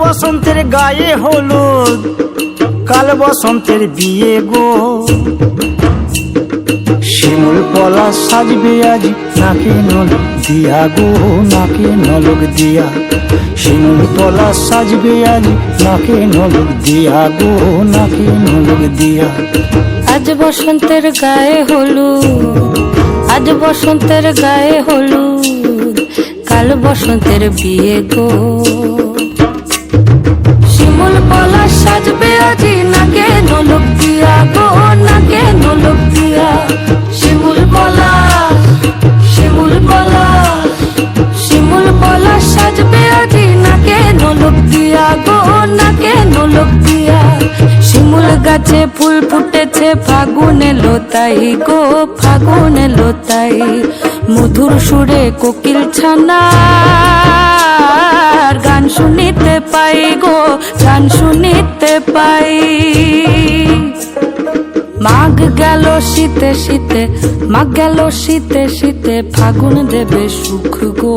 বসন্তের গায়ে হলুদ, কাল বসন্তের বিয়ে গো। শিমুল পলা সাজবে আজ নাকে নলক দিয়া গো, নাকে নলক দিয়া। শিমুল পলা সাজবে আজ নাকে নলক দিয়া গো, নাকে নলক দিয়া। আজ বসন্তের গায়ে হলুদ, আজ বসন্তের গায়ে হলুদ, কাল বসন্তের বিয়ে গো। শিমুল পলা সাজবে আজি নাকে নলক দিয়া গো, নাকে নলক দিয়া। শিমুল পলা, শিমুল পলা, শিমুল পলা সাজবে আজি নাকে নলক দিয়া গো, নাকে নলক দিয়া। শিমুল গাছে ফুল ফুটেছে ফাগুন এলো তাই গো, ফাগুন এলো তাই। মধুর সুরে কোকিল ছানার গান শুনিতে পাই গো, গান শুনিতে পাই। মাঘ গেল শীতে শীতে, মাঘ গেল শীতে শীতে, ফাগুন দেবে সুখ গো।